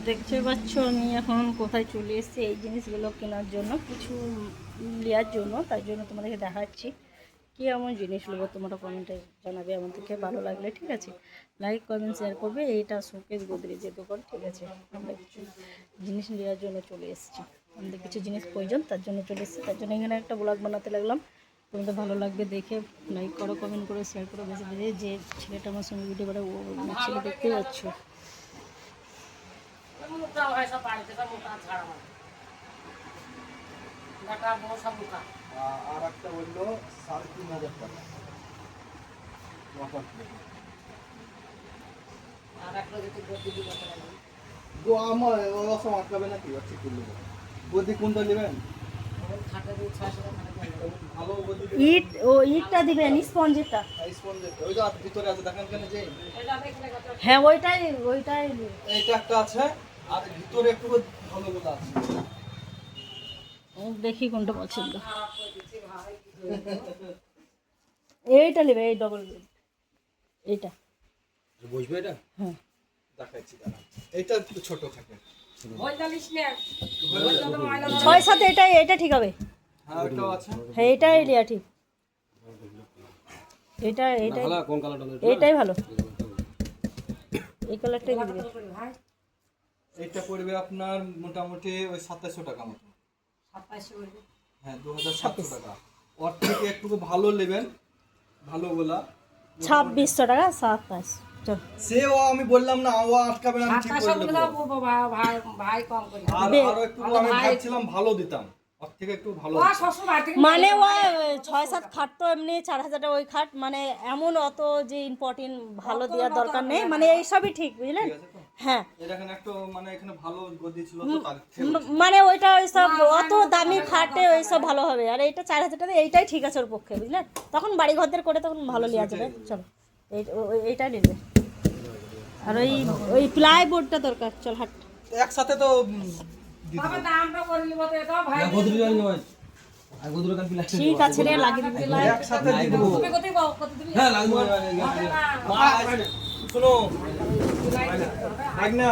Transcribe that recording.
দেখতে পাচ্ছ আমি এখন কোথায় চলে এসেছি এই জিনিসগুলো কেনার জন্য, কিছু নেওয়ার জন্য। তাই জন্য তোমাদেরকে দেখাচ্ছি কী এমন জিনিস নেবো। তোমরা কমেন্টে জানাবে আমাদেরকে, ভালো লাগলে ঠিক আছে লাইক কমেন্ট শেয়ার করবে। এইটা শোকেস গোদরেজের দোকান, ঠিক আছে। আমরা কিছু জিনিস নেওয়ার জন্য চলে এসেছি, আমাদের কিছু জিনিস প্রয়োজন, তার জন্য চলে এসেছি। তার জন্য এখানে একটা ব্লগ বানাতে লাগলাম। তোমাদের ভালো লাগবে দেখে, লাইক করো, কমেন্ট করো, শেয়ার করো বেশি বেশি। যে ছেলেটা আমার সঙ্গে ভিডিও করে ও ছেলে দেখতে পাচ্ছ। আর একটা বললো 3,500 টাকা। আমার ওসব আটকাবে নাকি? আচ্ছা করলো গদি কোনটা নেবেন? ভালো গদি ইট ও ইটটা দিবেন, স্পঞ্জেরটা। স্পঞ্জের ওই যে ভিতরে আছে দেখেন কেন যে হ্যাঁ ওইটাই এইটা একটা আছে আর ভিতরে একটু ভালো গুলো আছে। দেখি কোনটা পছন্দ। এইটা নেবে, এই ডবল এইটা বুঝবে এটা? হ্যাঁ দেখাচ্ছি দাঁড়া। এইটা একটু ছোট থাকে। 6-7 এটা ঠিক হবে। হ্যাঁ ওইটাও আছে। হ্যাঁ এটাই লিয়া ঠিক। এইটাই কোন কালারটা? এইটাই ভালো, এই কালারটাই দিবে। এইটা পড়বে আপনার মোটামুটি ওই 2700 টাকা মতো। 2700 পড়বে। হ্যাঁ 2700 টাকা। ওর থেকে একটু ভালো নেবেন, ভালোগুলা 2600 টাকা 27। চল সেও আমি বললাম না ও আটকাবে না, আমি ঠিক করে দেবো। আর আরো একটু আমি ভাবছিলাম ভালো দিতাম, ওর থেকে একটু ভালো মানে ও 6-7 খাট তো এমনি 4000 টাকা ওই খাট, মানে এমন অত যে ইম্পর্টেন্ট ভালো দেওয়ার দরকার নেই, মানে এইসবই ঠিক বুঝলেন। ঠিক আছে তো? হ্যাঁ এখানে একটা মানে এখানে ভালো গদি ছিল তো তার মানে ওইটা ওইসব অত দামি খাটে ওইসব ভালো হবে, আর এইটা 4000 টাকা এইটাই ঠিক আছে ওর পক্ষে বুঝলেন। তখন বাড়ি ঘরদের করে তখন ভালো নেওয়া যাবে। চলো এইটা নেবে। আর ওই প্লাইবোর্ডটা দরকার। চল হাট একসাথে তো ঠিক আছে রে, লাগিয়ে দিবি। একসাথে দিয়ে দেবো। হ্যাঁ লাগবে। শোনো